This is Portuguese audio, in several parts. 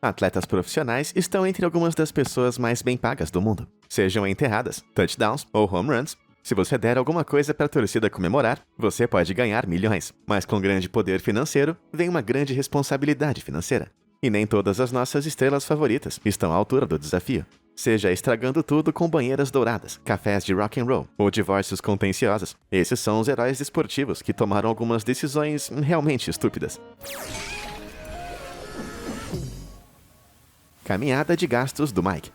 Atletas profissionais estão entre algumas das pessoas mais bem pagas do mundo. Sejam enterradas, touchdowns ou home runs, se você der alguma coisa para a torcida comemorar, você pode ganhar milhões. Mas com grande poder financeiro, vem uma grande responsabilidade financeira. E nem todas as nossas estrelas favoritas estão à altura do desafio. Seja estragando tudo com banheiras douradas, cafés de rock and roll ou divórcios contenciosos, esses são os heróis esportivos que tomaram algumas decisões realmente estúpidas. Caminhada de gastos do Mike.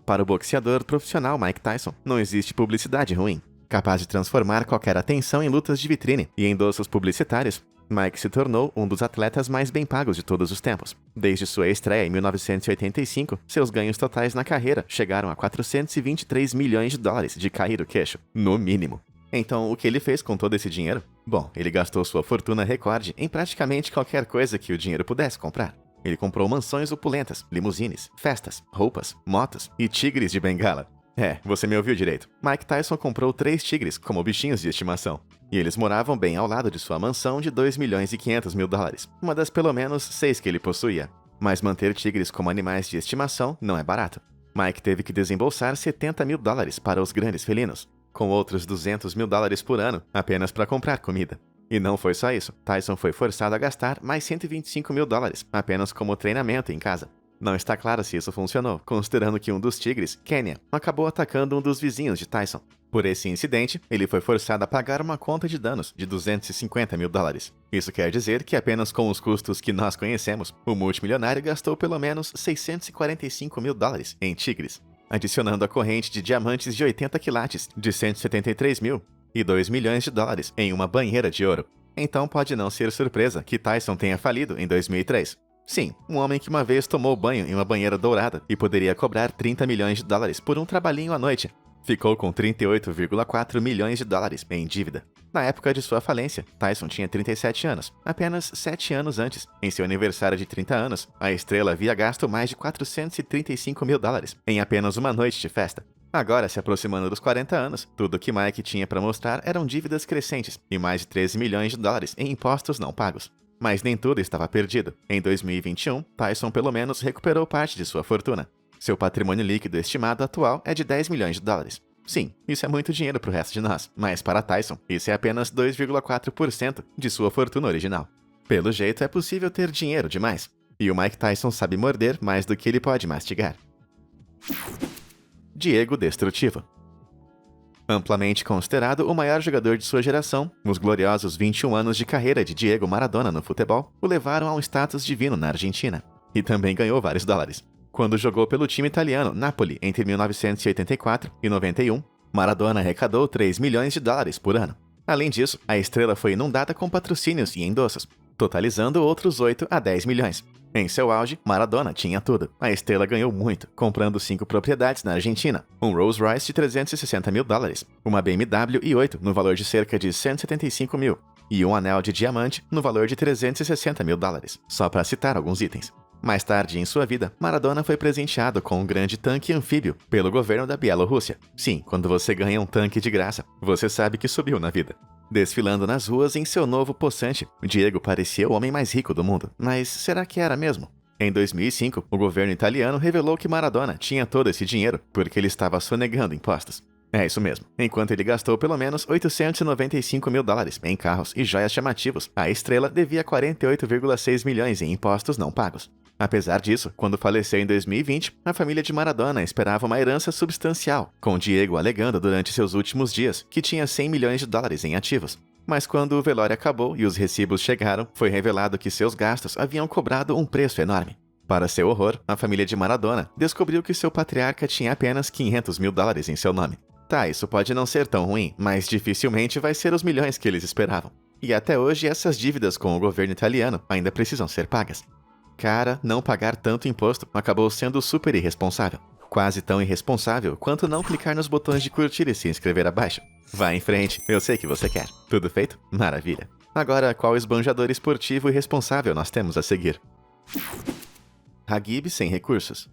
Para o boxeador profissional Mike Tyson, não existe publicidade ruim, capaz de transformar qualquer atenção em lutas de vitrine e endossos publicitários. Mike se tornou um dos atletas mais bem pagos de todos os tempos. Desde sua estreia em 1985, seus ganhos totais na carreira chegaram a 423 milhões de dólares de cair o queixo, no mínimo. Então, o que ele fez com todo esse dinheiro? Bom, ele gastou sua fortuna recorde em praticamente qualquer coisa que o dinheiro pudesse comprar. Ele comprou mansões opulentas, limusines, festas, roupas, motos e tigres de bengala. Você me ouviu direito. Mike Tyson comprou 3 tigres como bichinhos de estimação. E eles moravam bem ao lado de sua mansão de 2 milhões e 500 mil dólares, uma das pelo menos 6 que ele possuía. Mas manter tigres como animais de estimação não é barato. Mike teve que desembolsar 70 mil dólares para os grandes felinos, com outros 200 mil dólares por ano apenas para comprar comida. E não foi só isso, Tyson foi forçado a gastar mais 125 mil dólares apenas como treinamento em casa. Não está claro se isso funcionou, considerando que um dos tigres, Kenya, acabou atacando um dos vizinhos de Tyson. Por esse incidente, ele foi forçado a pagar uma conta de danos de 250 mil dólares. Isso quer dizer que apenas com os custos que nós conhecemos, o multimilionário gastou pelo menos 645 mil dólares em tigres, adicionando a corrente de diamantes de 80 quilates de 173 mil e 2 milhões de dólares em uma banheira de ouro. Então pode não ser surpresa que Tyson tenha falido em 2003. Sim, um homem que uma vez tomou banho em uma banheira dourada e poderia cobrar 30 milhões de dólares por um trabalhinho à noite, ficou com 38,4 milhões de dólares em dívida. Na época de sua falência, Tyson tinha 37 anos. Apenas 7 anos antes, em seu aniversário de 30 anos, a estrela havia gasto mais de 435 mil dólares em apenas uma noite de festa. Agora, se aproximando dos 40 anos, tudo que Mike tinha para mostrar eram dívidas crescentes e mais de 13 milhões de dólares em impostos não pagos. Mas nem tudo estava perdido. Em 2021, Tyson pelo menos recuperou parte de sua fortuna. Seu patrimônio líquido estimado atual é de 10 milhões de dólares. Sim, isso é muito dinheiro para o resto de nós, mas para Tyson, isso é apenas 2,4% de sua fortuna original. Pelo jeito, é possível ter dinheiro demais. E o Mike Tyson sabe morder mais do que ele pode mastigar. Diego Destrutivo. Amplamente considerado o maior jogador de sua geração, os gloriosos 21 anos de carreira de Diego Maradona no futebol o levaram a um status divino na Argentina. E também ganhou vários dólares. Quando jogou pelo time italiano Napoli entre 1984 e 91, Maradona arrecadou 3 milhões de dólares por ano. Além disso, a estrela foi inundada com patrocínios e endossos, totalizando outros 8 a 10 milhões. Em seu auge, Maradona tinha tudo. A estrela ganhou muito, comprando 5 propriedades na Argentina, um Rolls Royce de 360 mil dólares, uma BMW i8 no valor de cerca de 175 mil e um anel de diamante no valor de 360 mil dólares, só para citar alguns itens. Mais tarde em sua vida, Maradona foi presenteado com um grande tanque anfíbio pelo governo da Bielorrússia. Sim, quando você ganha um tanque de graça, você sabe que subiu na vida. Desfilando nas ruas em seu novo possante, Diego parecia o homem mais rico do mundo. Mas será que era mesmo? Em 2005, o governo italiano revelou que Maradona tinha todo esse dinheiro porque ele estava sonegando impostos. É isso mesmo. Enquanto ele gastou pelo menos 895 mil dólares em carros e joias chamativos, a estrela devia 48,6 milhões em impostos não pagos. Apesar disso, quando faleceu em 2020, a família de Maradona esperava uma herança substancial, com Diego alegando durante seus últimos dias que tinha 100 milhões de dólares em ativos. Mas quando o velório acabou e os recibos chegaram, foi revelado que seus gastos haviam cobrado um preço enorme. Para seu horror, a família de Maradona descobriu que seu patriarca tinha apenas 500 mil dólares em seu nome. Tá, isso pode não ser tão ruim, mas dificilmente vai ser os milhões que eles esperavam. E até hoje essas dívidas com o governo italiano ainda precisam ser pagas. Cara, não pagar tanto imposto acabou sendo super irresponsável. Quase tão irresponsável quanto não clicar nos botões de curtir e se inscrever abaixo. Vá em frente, eu sei que você quer. Tudo feito? Maravilha. Agora, qual esbanjador esportivo irresponsável nós temos a seguir? Hagib sem recursos.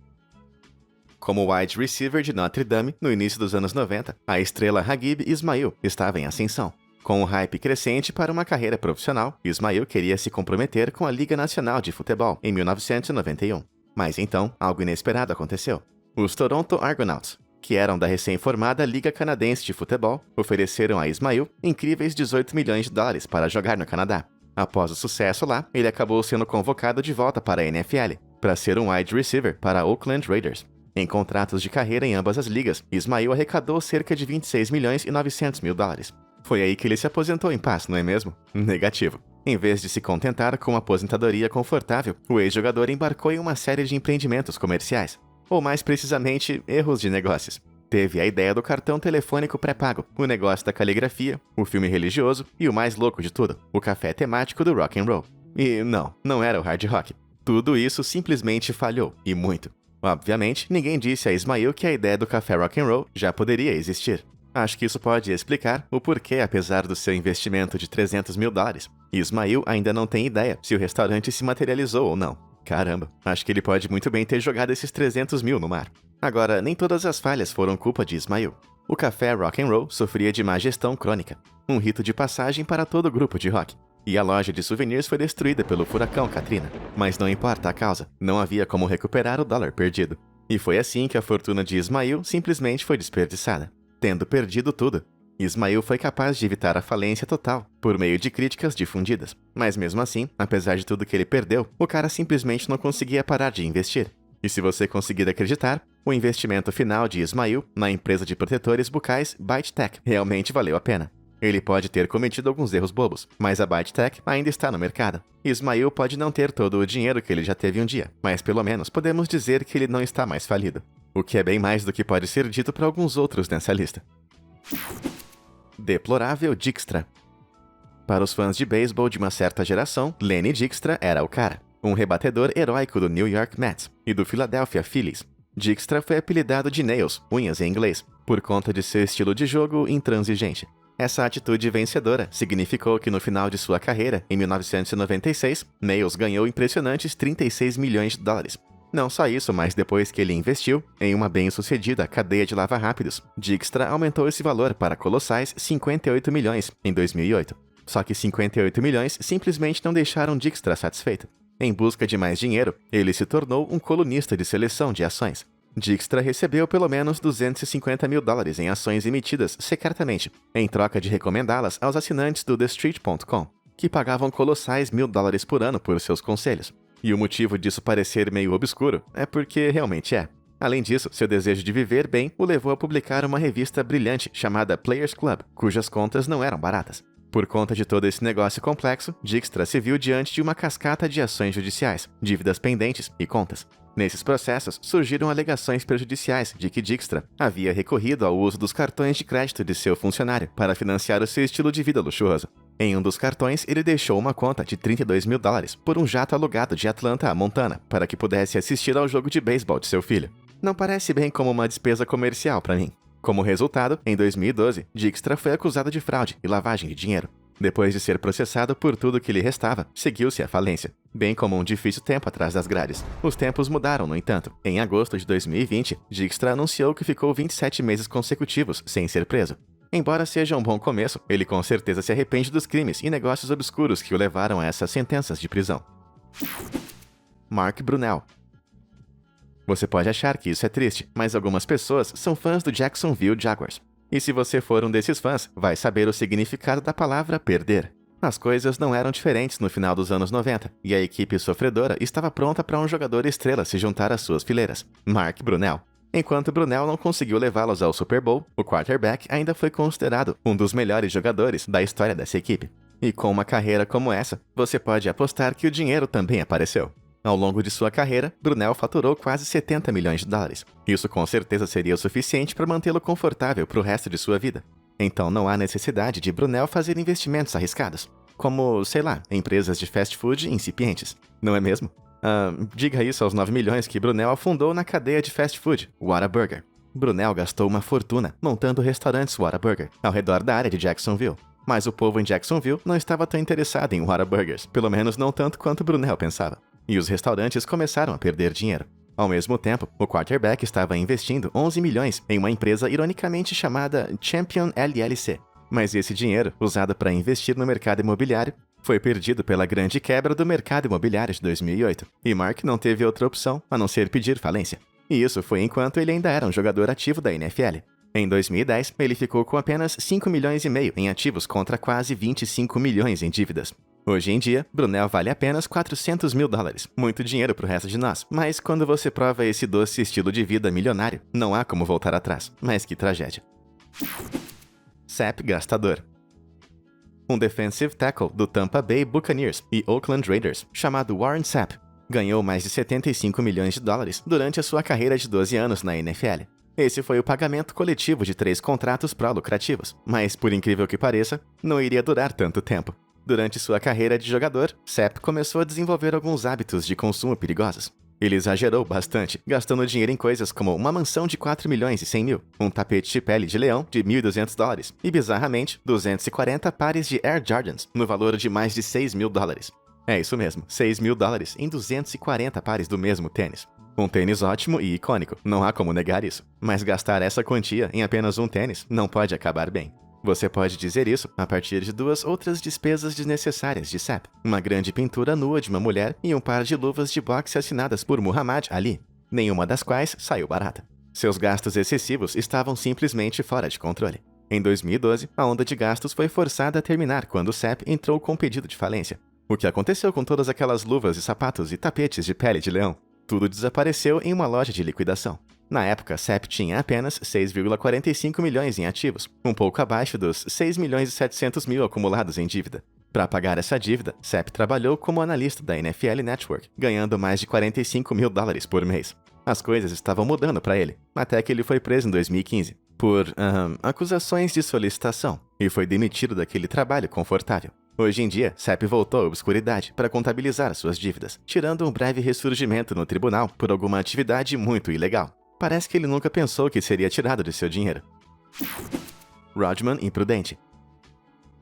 Como wide receiver de Notre Dame no início dos anos 90, a estrela Hagib Ismail estava em ascensão. Com o hype crescente para uma carreira profissional, Ismail queria se comprometer com a Liga Nacional de Futebol em 1991. Mas então, algo inesperado aconteceu. Os Toronto Argonauts, que eram da recém-formada Liga Canadense de Futebol, ofereceram a Ismail incríveis 18 milhões de dólares para jogar no Canadá. Após o sucesso lá, ele acabou sendo convocado de volta para a NFL, para ser um wide receiver para a Oakland Raiders. Em contratos de carreira em ambas as ligas, Ismail arrecadou cerca de 26 milhões e 900 mil dólares. Foi aí que ele se aposentou em paz, não é mesmo? Negativo. Em vez de se contentar com uma aposentadoria confortável, o ex-jogador embarcou em uma série de empreendimentos comerciais. Ou mais precisamente, erros de negócios. Teve a ideia do cartão telefônico pré-pago, o negócio da caligrafia, o filme religioso e o mais louco de tudo, o café temático do rock and roll. E não era o hard rock. Tudo isso simplesmente falhou, e muito. Obviamente, ninguém disse a Ismail que a ideia do café rock and roll já poderia existir. Acho que isso pode explicar o porquê, apesar do seu investimento de 300 mil dólares, Ismail ainda não tem ideia se o restaurante se materializou ou não. Caramba, acho que ele pode muito bem ter jogado esses 300 mil no mar. Agora, nem todas as falhas foram culpa de Ismail. O café rock and roll sofria de má gestão crônica, um rito de passagem para todo grupo de rock. E a loja de souvenirs foi destruída pelo furacão Katrina. Mas não importa a causa, não havia como recuperar o dólar perdido. E foi assim que a fortuna de Ismail simplesmente foi desperdiçada. Tendo perdido tudo, Ismail foi capaz de evitar a falência total por meio de críticas difundidas. Mas mesmo assim, apesar de tudo que ele perdeu, o cara simplesmente não conseguia parar de investir. E se você conseguir acreditar, o investimento final de Ismail na empresa de protetores bucais BiteTech realmente valeu a pena. Ele pode ter cometido alguns erros bobos, mas a BiteTech ainda está no mercado. Ismail pode não ter todo o dinheiro que ele já teve um dia, mas pelo menos podemos dizer que ele não está mais falido. O que é bem mais do que pode ser dito para alguns outros nessa lista. Deplorável Dykstra. Para os fãs de beisebol de uma certa geração, Lenny Dykstra era o cara. Um rebatedor heróico do New York Mets e do Philadelphia Phillies. Dykstra foi apelidado de Nails, unhas em inglês, por conta de seu estilo de jogo intransigente. Essa atitude vencedora significou que no final de sua carreira, em 1996, Nails ganhou impressionantes 36 milhões de dólares. Não só isso, mas depois que ele investiu em uma bem-sucedida cadeia de lava-rápidos, Dykstra aumentou esse valor para colossais 58 milhões em 2008. Só que 58 milhões simplesmente não deixaram Dykstra satisfeito. Em busca de mais dinheiro, ele se tornou um colunista de seleção de ações. Dykstra recebeu pelo menos 250 mil dólares em ações emitidas secretamente, em troca de recomendá-las aos assinantes do TheStreet.com, que pagavam colossais $1.000 por ano por seus conselhos. E o motivo disso parecer meio obscuro é porque realmente é. Além disso, seu desejo de viver bem o levou a publicar uma revista brilhante chamada Players Club, cujas contas não eram baratas. Por conta de todo esse negócio complexo, Dykstra se viu diante de uma cascata de ações judiciais, dívidas pendentes e contas. Nesses processos, surgiram alegações prejudiciais de que Dykstra havia recorrido ao uso dos cartões de crédito de seu funcionário para financiar o seu estilo de vida luxuoso. Em um dos cartões, ele deixou uma conta de 32 mil dólares por um jato alugado de Atlanta a Montana para que pudesse assistir ao jogo de beisebol de seu filho. Não parece bem como uma despesa comercial para mim. Como resultado, em 2012, Dykstra foi acusado de fraude e lavagem de dinheiro. Depois de ser processado por tudo que lhe restava, seguiu-se à falência, bem como um difícil tempo atrás das grades. Os tempos mudaram, no entanto. Em agosto de 2020, Dykstra anunciou que ficou 27 meses consecutivos sem ser preso. Embora seja um bom começo, ele com certeza se arrepende dos crimes e negócios obscuros que o levaram a essas sentenças de prisão. Mark Brunell. Você pode achar que isso é triste, mas algumas pessoas são fãs do Jacksonville Jaguars. E se você for um desses fãs, vai saber o significado da palavra perder. As coisas não eram diferentes no final dos anos 90, e a equipe sofredora estava pronta para um jogador estrela se juntar às suas fileiras, Mark Brunell. Enquanto Brunell não conseguiu levá-los ao Super Bowl, o quarterback ainda foi considerado um dos melhores jogadores da história dessa equipe. E com uma carreira como essa, você pode apostar que o dinheiro também apareceu. Ao longo de sua carreira, Brunell faturou quase 70 milhões de dólares. Isso com certeza seria o suficiente para mantê-lo confortável para o resto de sua vida. Então não há necessidade de Brunell fazer investimentos arriscados, como, sei lá, empresas de fast food incipientes, não é mesmo? Diga isso aos 9 milhões que Brunell afundou na cadeia de fast food, Whataburger. Brunell gastou uma fortuna montando restaurantes Whataburger ao redor da área de Jacksonville. Mas o povo em Jacksonville não estava tão interessado em Whataburgers, pelo menos não tanto quanto Brunell pensava. E os restaurantes começaram a perder dinheiro. Ao mesmo tempo, o quarterback estava investindo 11 milhões em uma empresa ironicamente chamada Champion LLC, Mas esse dinheiro, usado para investir no mercado imobiliário, foi perdido pela grande quebra do mercado imobiliário de 2008, e Mark não teve outra opção a não ser pedir falência. E isso foi enquanto ele ainda era um jogador ativo da NFL. Em 2010, ele ficou com apenas 5 milhões e meio em ativos contra quase 25 milhões em dívidas. Hoje em dia, Brunel vale apenas 400 mil dólares, muito dinheiro pro resto de nós, mas quando você prova esse doce estilo de vida milionário, não há como voltar atrás. Mas que tragédia. Sapp gastador. Um defensive tackle do Tampa Bay Buccaneers e Oakland Raiders, chamado Warren Sapp, ganhou mais de 75 milhões de dólares durante a sua carreira de 12 anos na NFL. Esse foi o pagamento coletivo de 3 contratos pró-lucrativos, mas, por incrível que pareça, não iria durar tanto tempo. Durante sua carreira de jogador, Sapp começou a desenvolver alguns hábitos de consumo perigosos. Ele exagerou bastante, gastando dinheiro em coisas como uma mansão de 4 milhões e 100 mil, um tapete de pele de leão de 1.200 dólares e, bizarramente, 240 pares de Air Jordans, no valor de mais de 6 mil dólares. É isso mesmo, 6 mil dólares em 240 pares do mesmo tênis. Um tênis ótimo e icônico, não há como negar isso. Mas gastar essa quantia em apenas um tênis não pode acabar bem. Você pode dizer isso a partir de 2 outras despesas desnecessárias de Sapp: uma grande pintura nua de uma mulher e um par de luvas de boxe assinadas por Muhammad Ali, nenhuma das quais saiu barata. Seus gastos excessivos estavam simplesmente fora de controle. Em 2012, a onda de gastos foi forçada a terminar quando Sapp entrou com pedido de falência. O que aconteceu com todas aquelas luvas e sapatos e tapetes de pele de leão? Tudo desapareceu em uma loja de liquidação. Na época, Sapp tinha apenas 6,45 milhões em ativos, um pouco abaixo dos 6 milhões e 700 mil acumulados em dívida. Para pagar essa dívida, Sapp trabalhou como analista da NFL Network, ganhando mais de 45 mil dólares por mês. As coisas estavam mudando para ele, até que ele foi preso em 2015 por acusações de solicitação e foi demitido daquele trabalho confortável. Hoje em dia, Sapp voltou à obscuridade para contabilizar suas dívidas, tirando um breve ressurgimento no tribunal por alguma atividade muito ilegal. Parece que ele nunca pensou que seria tirado de seu dinheiro. Rodman imprudente.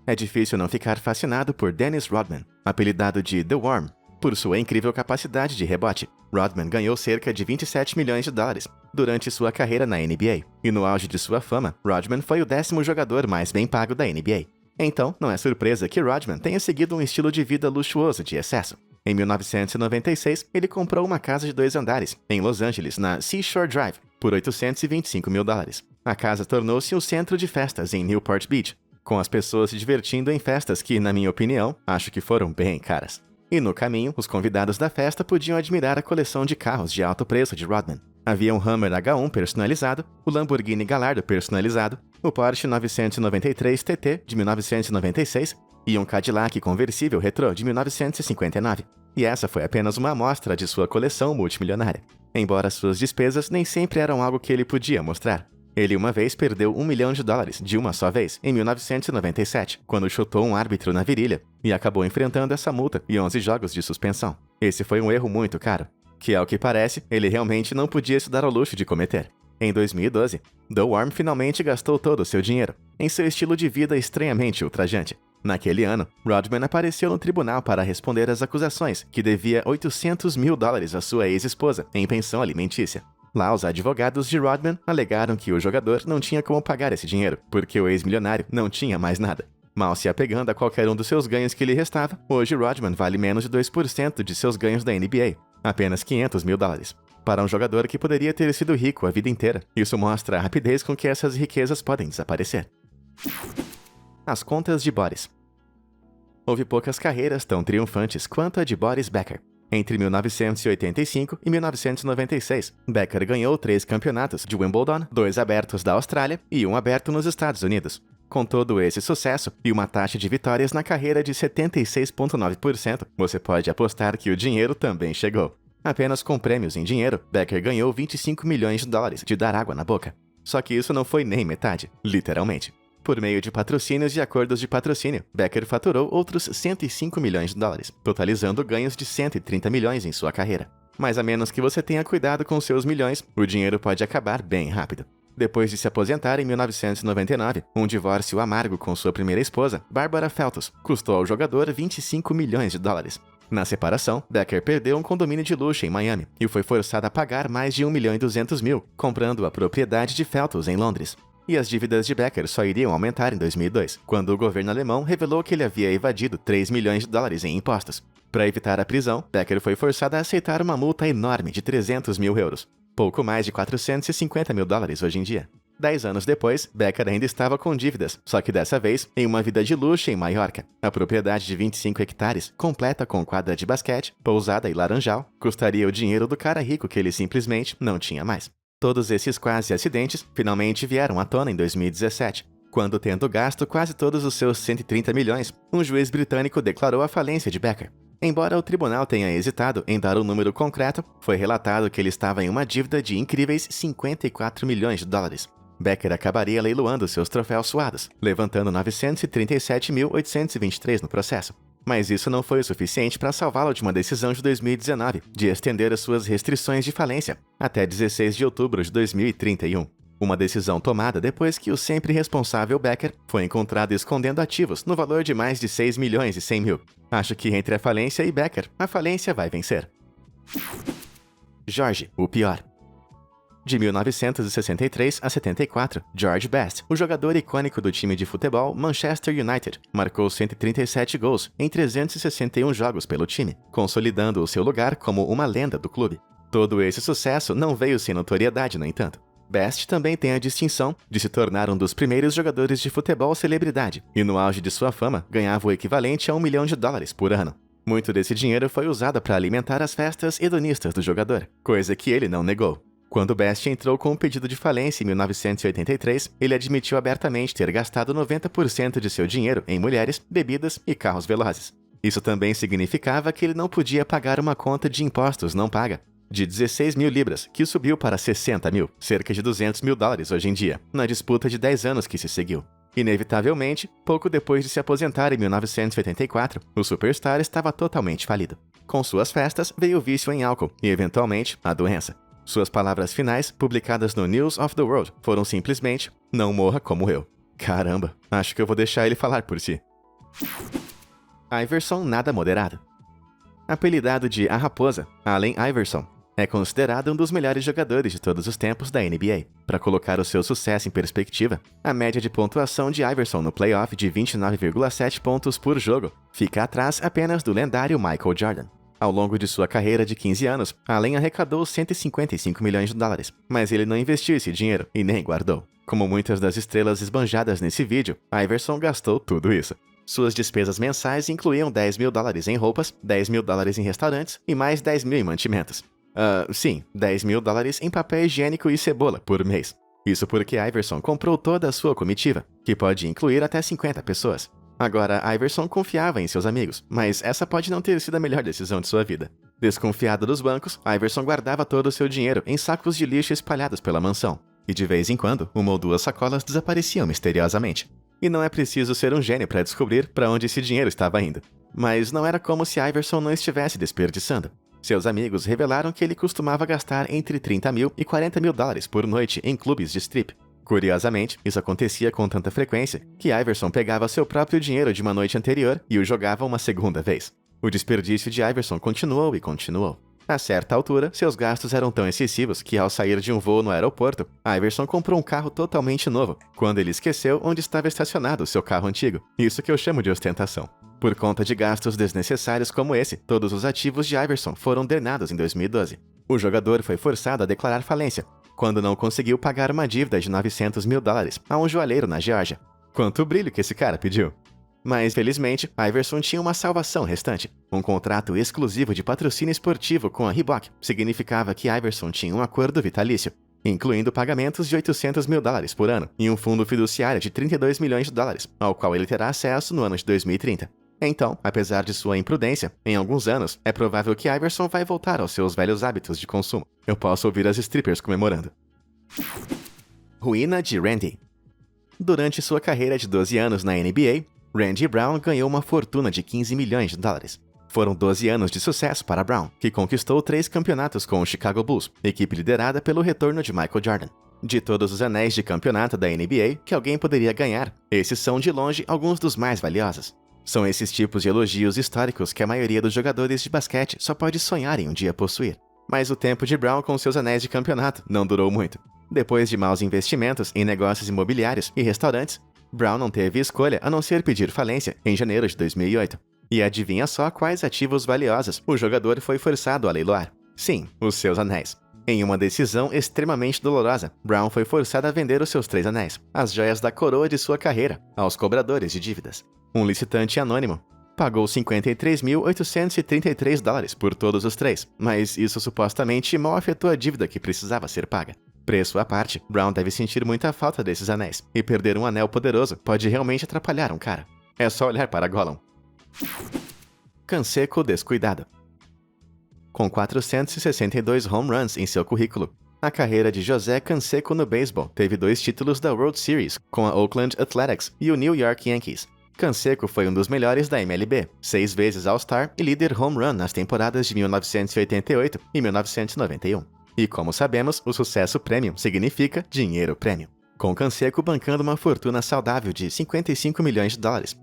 É difícil não ficar fascinado por Dennis Rodman, apelidado de The Worm, por sua incrível capacidade de rebote. Rodman ganhou cerca de 27 milhões de dólares durante sua carreira na NBA, e no auge de sua fama, Rodman foi o 10º jogador mais bem pago da NBA. Então, não é surpresa que Rodman tenha seguido um estilo de vida luxuoso de excesso. Em 1996, ele comprou uma casa de 2 andares, em Los Angeles, na Seashore Drive, por 825 mil dólares. A casa tornou-se um centro de festas em Newport Beach, com as pessoas se divertindo em festas que, na minha opinião, acho que foram bem caras. E no caminho, os convidados da festa podiam admirar a coleção de carros de alto preço de Rodman. Havia um Hummer H1 personalizado, o Lamborghini Gallardo personalizado, o Porsche 993 TT de 1996 e um Cadillac conversível retrô de 1959. E essa foi apenas uma amostra de sua coleção multimilionária. Embora suas despesas nem sempre eram algo que ele podia mostrar. Ele uma vez perdeu $1 milhão de uma só vez, em 1997, quando chutou um árbitro na virilha e acabou enfrentando essa multa e 11 jogos de suspensão. Esse foi um erro muito caro, que ao que parece, ele realmente não podia se dar ao luxo de cometer. Em 2012, The Worm finalmente gastou todo o seu dinheiro, em seu estilo de vida estranhamente ultrajante. Naquele ano, Rodman apareceu no tribunal para responder às acusações que devia 800 mil dólares à sua ex-esposa em pensão alimentícia. Lá, os advogados de Rodman alegaram que o jogador não tinha como pagar esse dinheiro, porque o ex-milionário não tinha mais nada. Mal se apegando a qualquer um dos seus ganhos que lhe restava, hoje Rodman vale menos de 2% de seus ganhos da NBA, apenas 500 mil dólares. Para um jogador que poderia ter sido rico a vida inteira, isso mostra a rapidez com que essas riquezas podem desaparecer. As contas de Boris. Houve poucas carreiras tão triunfantes quanto a de Boris Becker. Entre 1985 e 1996, Becker ganhou 3 campeonatos de Wimbledon, 2 abertos da Austrália e 1 aberto nos Estados Unidos. Com todo esse sucesso e uma taxa de vitórias na carreira de 76,9%, você pode apostar que o dinheiro também chegou. Apenas com prêmios em dinheiro, Becker ganhou 25 milhões de dólares de dar água na boca. Só que isso não foi nem metade, literalmente. Por meio de patrocínios e acordos de patrocínio, Becker faturou outros 105 milhões de dólares, totalizando ganhos de 130 milhões em sua carreira. Mas a menos que você tenha cuidado com seus milhões, o dinheiro pode acabar bem rápido. Depois de se aposentar em 1999, um divórcio amargo com sua primeira esposa, Barbara Feltus, custou ao jogador 25 milhões de dólares. Na separação, Becker perdeu um condomínio de luxo em Miami e foi forçado a pagar mais de 1,2 milhão, comprando a propriedade de Feltus em Londres. e as dívidas de Becker só iriam aumentar em 2002, quando o governo alemão revelou que ele havia evadido 3 milhões de dólares em impostos. Para evitar a prisão, Becker foi forçado a aceitar uma multa enorme de 300 mil euros, pouco mais de 450 mil dólares hoje em dia. 10 anos depois, Becker ainda estava com dívidas, só que dessa vez em uma vida de luxo em Maiorca. A propriedade de 25 hectares, completa com quadra de basquete, pousada e laranjal, custaria o dinheiro do cara rico que ele simplesmente não tinha mais. Todos esses quase acidentes finalmente vieram à tona em 2017, quando, tendo gasto quase todos os seus 130 milhões, um juiz britânico declarou a falência de Becker. Embora o tribunal tenha hesitado em dar um número concreto, foi relatado que ele estava em uma dívida de incríveis 54 milhões de dólares. Becker acabaria leiloando seus troféus suados, levantando 937.823 no processo. Mas isso não foi o suficiente para salvá-lo de uma decisão de 2019 de estender as suas restrições de falência até 16 de outubro de 2031. Uma decisão tomada depois que o sempre responsável Becker foi encontrado escondendo ativos no valor de mais de 6 milhões e 100 mil. Acho que entre a falência e Becker, a falência vai vencer. George, o pior. De 1963 a 74, George Best, o jogador icônico do time de futebol Manchester United, marcou 137 gols em 361 jogos pelo time, consolidando o seu lugar como uma lenda do clube. Todo esse sucesso não veio sem notoriedade, no entanto. Best também tem a distinção de se tornar um dos primeiros jogadores de futebol celebridade, e no auge de sua fama, ganhava o equivalente a $1 milhão por ano. Muito desse dinheiro foi usado para alimentar as festas hedonistas do jogador, coisa que ele não negou. Quando Best entrou com um pedido de falência em 1983, ele admitiu abertamente ter gastado 90% de seu dinheiro em mulheres, bebidas e carros velozes. Isso também significava que ele não podia pagar uma conta de impostos não paga, de 16 mil libras, que subiu para 60 mil, cerca de 200 mil dólares hoje em dia, na disputa de 10 anos que se seguiu. Inevitavelmente, pouco depois de se aposentar em 1984, o superstar estava totalmente falido. Com suas festas, veio o vício em álcool e, eventualmente, a doença. Suas palavras finais, publicadas no News of the World, foram simplesmente: "Não morra como eu." Caramba, acho que eu vou deixar ele falar por si. Iverson nada moderado. Apelidado de A Raposa, Allen Iverson é considerado um dos melhores jogadores de todos os tempos da NBA. Para colocar o seu sucesso em perspectiva, a média de pontuação de Iverson no playoff de 29,7 pontos por jogo fica atrás apenas do lendário Michael Jordan. Ao longo de sua carreira de 15 anos, Allen arrecadou 155 milhões de dólares, mas ele não investiu esse dinheiro e nem guardou. Como muitas das estrelas esbanjadas nesse vídeo, Iverson gastou tudo isso. Suas despesas mensais incluíam 10 mil dólares em roupas, 10 mil dólares em restaurantes e mais 10 mil em mantimentos. 10 mil dólares em papel higiênico e cebola por mês. Isso porque Iverson comprou toda a sua comitiva, que pode incluir até 50 pessoas. Agora, Iverson confiava em seus amigos, mas essa pode não ter sido a melhor decisão de sua vida. Desconfiado dos bancos, Iverson guardava todo o seu dinheiro em sacos de lixo espalhados pela mansão. E de vez em quando, uma ou duas sacolas desapareciam misteriosamente. E não é preciso ser um gênio para descobrir para onde esse dinheiro estava indo. Mas não era como se Iverson não estivesse desperdiçando. Seus amigos revelaram que ele costumava gastar entre 30 mil e 40 mil dólares por noite em clubes de strip. Curiosamente, isso acontecia com tanta frequência que Iverson pegava seu próprio dinheiro de uma noite anterior e o jogava uma segunda vez. O desperdício de Iverson continuou e continuou. A certa altura, seus gastos eram tão excessivos que, ao sair de um voo no aeroporto, Iverson comprou um carro totalmente novo, quando ele esqueceu onde estava estacionado o seu carro antigo. Isso que eu chamo de ostentação. Por conta de gastos desnecessários como esse, todos os ativos de Iverson foram drenados em 2012. O jogador foi forçado a declarar falência, quando não conseguiu pagar uma dívida de 900 mil dólares a um joalheiro na Geórgia. Quanto brilho que esse cara pediu! Mas, felizmente, Iverson tinha uma salvação restante. Um contrato exclusivo de patrocínio esportivo com a Reebok significava que Iverson tinha um acordo vitalício, incluindo pagamentos de 800 mil dólares por ano e um fundo fiduciário de 32 milhões de dólares, ao qual ele terá acesso no ano de 2030. Então, apesar de sua imprudência, em alguns anos, é provável que Iverson vai voltar aos seus velhos hábitos de consumo. Eu posso ouvir as strippers comemorando. Ruína de Randy. Durante sua carreira de 12 anos na NBA, Randy Brown ganhou uma fortuna de 15 milhões de dólares. Foram 12 anos de sucesso para Brown, que conquistou 3 campeonatos com o Chicago Bulls, equipe liderada pelo retorno de Michael Jordan. De todos os anéis de campeonato da NBA que alguém poderia ganhar, esses são de longe alguns dos mais valiosos. São esses tipos de elogios históricos que a maioria dos jogadores de basquete só pode sonhar em um dia possuir. Mas o tempo de Brown com seus anéis de campeonato não durou muito. Depois de maus investimentos em negócios imobiliários e restaurantes, Brown não teve escolha a não ser pedir falência em janeiro de 2008. E adivinha só quais ativos valiosos o jogador foi forçado a leiloar? Sim, os seus anéis. Em uma decisão extremamente dolorosa, Brown foi forçado a vender os seus 3 anéis, as joias da coroa de sua carreira, aos cobradores de dívidas. Um licitante anônimo pagou $53.833 por todos os 3, mas isso supostamente mal afetou a dívida que precisava ser paga. Preço à parte, Brown deve sentir muita falta desses anéis, e perder um anel poderoso pode realmente atrapalhar um cara. É só olhar para Gollum. Canseco descuidado. Com 462 home runs em seu currículo, a carreira de José Canseco no beisebol teve 2 títulos da World Series com a Oakland Athletics e o New York Yankees. Canseco foi um dos melhores da MLB, 6 vezes All-Star e líder home run nas temporadas de 1988 e 1991. E como sabemos, o sucesso premium significa dinheiro premium. Com Canseco bancando uma fortuna saudável de $55 milhões,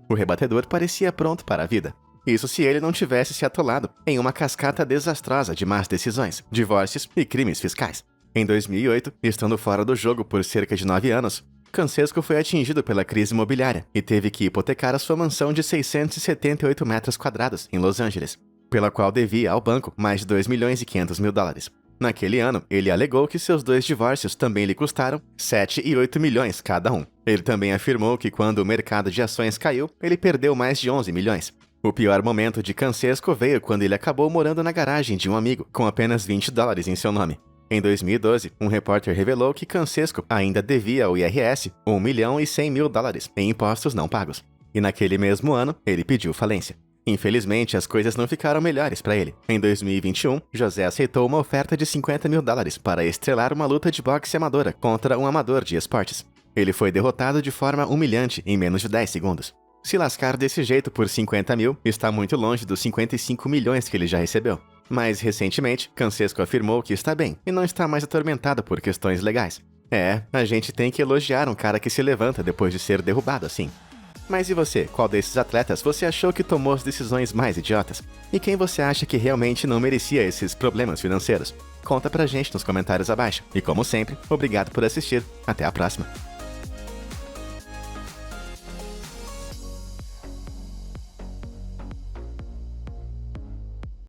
o rebatedor parecia pronto para a vida. Isso se ele não tivesse se atolado em uma cascata desastrosa de más decisões, divórcios e crimes fiscais. Em 2008, estando fora do jogo por cerca de 9 anos, Canseco foi atingido pela crise imobiliária e teve que hipotecar a sua mansão de 678 metros quadrados em Los Angeles, pela qual devia ao banco mais de $2.500.000. Naquele ano, ele alegou que seus 2 divórcios também lhe custaram 7 e 8 milhões cada um. Ele também afirmou que quando o mercado de ações caiu, ele perdeu mais de 11 milhões. O pior momento de Canseco veio quando ele acabou morando na garagem de um amigo, com apenas $20 em seu nome. Em 2012, um repórter revelou que Canseco ainda devia ao IRS $1.100.000 em impostos não pagos. E naquele mesmo ano, ele pediu falência. Infelizmente, as coisas não ficaram melhores para ele. Em 2021, José aceitou uma oferta de $50.000 para estrelar uma luta de boxe amadora contra um amador de esportes. Ele foi derrotado de forma humilhante em menos de 10 segundos. Se lascar desse jeito por 50 mil está muito longe dos 55 milhões que ele já recebeu. Mas, recentemente, Canseco afirmou que está bem e não está mais atormentado por questões legais. A gente tem que elogiar um cara que se levanta depois de ser derrubado assim. Mas e você? Qual desses atletas você achou que tomou as decisões mais idiotas? E quem você acha que realmente não merecia esses problemas financeiros? Conta pra gente nos comentários abaixo. E como sempre, obrigado por assistir. Até a próxima.